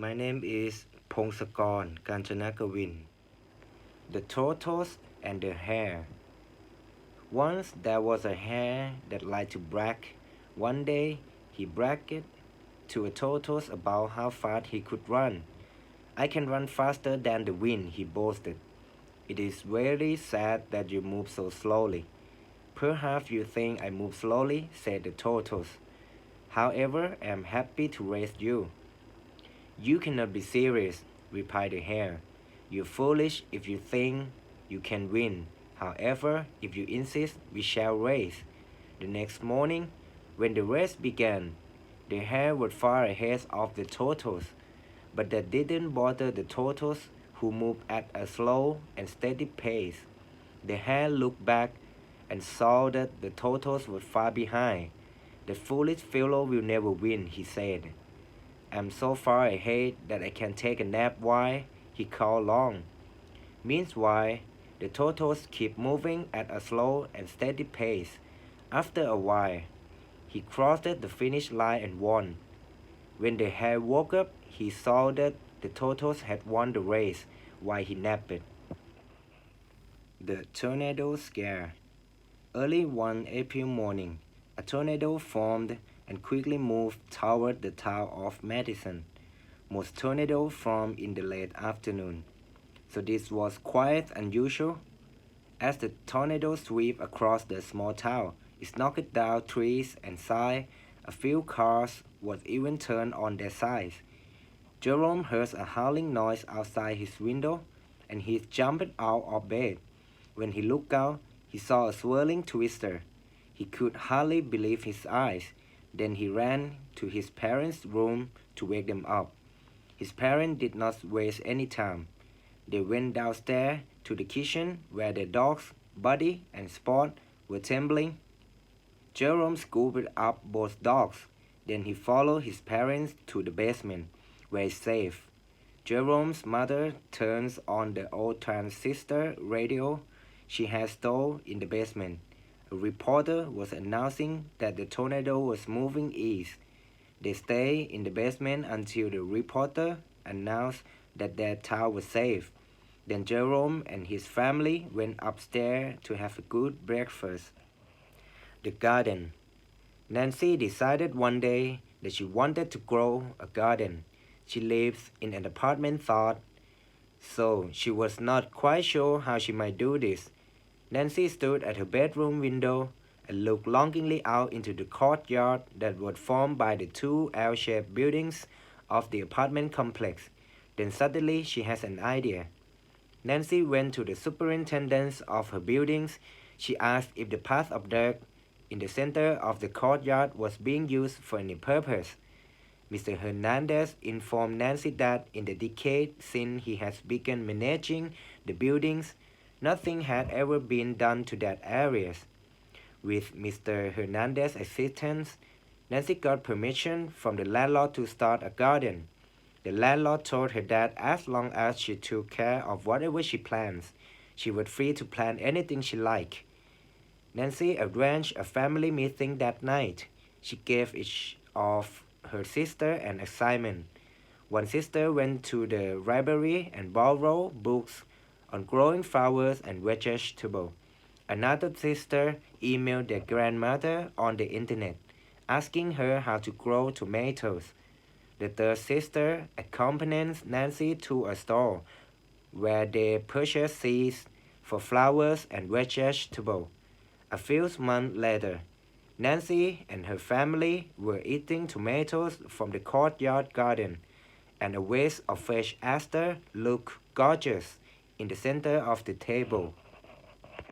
My name is Pongsakorn The Tortoise and the Hare. Once there was a hare that liked to brag. One day he bragged to a tortoise about how fast he could run. I can run faster than the wind, he boasted. It is very sad that you move so slowly. Perhaps you think I move slowly, said the tortoise. However, I am happy to race you. You cannot be serious, replied the hare. You're foolish if you think you can win. However, if you insist, we shall race. The next morning, when the race began, the hare was far ahead of the tortoise, but that didn't bother the tortoise, who moved at a slow and steady pace. The hare looked back and saw that the tortoise was far behind. The foolish fellow will never win, he said. I'm so far ahead that I can take a nap while he called along. Meanwhile, the tortoise kept moving at a slow and steady pace. After a while, he crossed the finish line and won. When the hare woke up, he saw that the tortoise had won the race while he napped. The Tornado Scare. Early one April morning, a tornado formed and quickly moved toward the town of Madison. Most tornadoes form in the late afternoon, so this was quite unusual. As the tornado swept across the small town, it knocked down trees and sides. A few cars was even turned on their sides. Jerome heard a howling noise outside his window, and he jumped out of bed. When he looked out, he saw a swirling twister. He could hardly believe his eyes. Then he ran to his parents' room to wake them up. His parents did not waste any time. They went downstairs to the kitchen where their dogs, Buddy and Spot, were tumbling. Jerome scooped up both dogs. Then he followed his parents to the basement, where it's safe. Jerome's mother turns on the old transistor radio she had stored in the basement. A reporter was announcing that the tornado was moving east. They stayed in the basement until the reporter announced that their town was safe. Then Jerome and his family went upstairs to have a good breakfast. The garden. Nancy decided one day that she wanted to grow a garden. She lives in an apartment so she was not quite sure how she might do this. Nancy stood at her bedroom window and looked longingly out into the courtyard that was formed by the two L-shaped buildings of the apartment complex. Then suddenly she has an idea. Nancy went to the superintendent of her buildings. She asked if the path of dirt in the center of the courtyard was being used for any purpose. Mr. Hernandez informed Nancy that in the decade since he has begun managing the buildings, nothing had ever been done to that area. With Mr. Hernandez's assistance, Nancy got permission from the landlord to start a garden. The landlord told her that as long as she took care of whatever she plants, she was free to plant anything she liked. Nancy arranged a family meeting that night. She gave each of her sister an assignment. One sister went to the library and borrowed books on growing flowers and vegetables. Another sister emailed their grandmother on the internet, asking her how to grow tomatoes. The third sister accompanied Nancy to a store where they purchased seeds for flowers and vegetables. A few months later, Nancy and her family were eating tomatoes from the courtyard garden, and a vase of fresh aster looked gorgeous in the center of the table.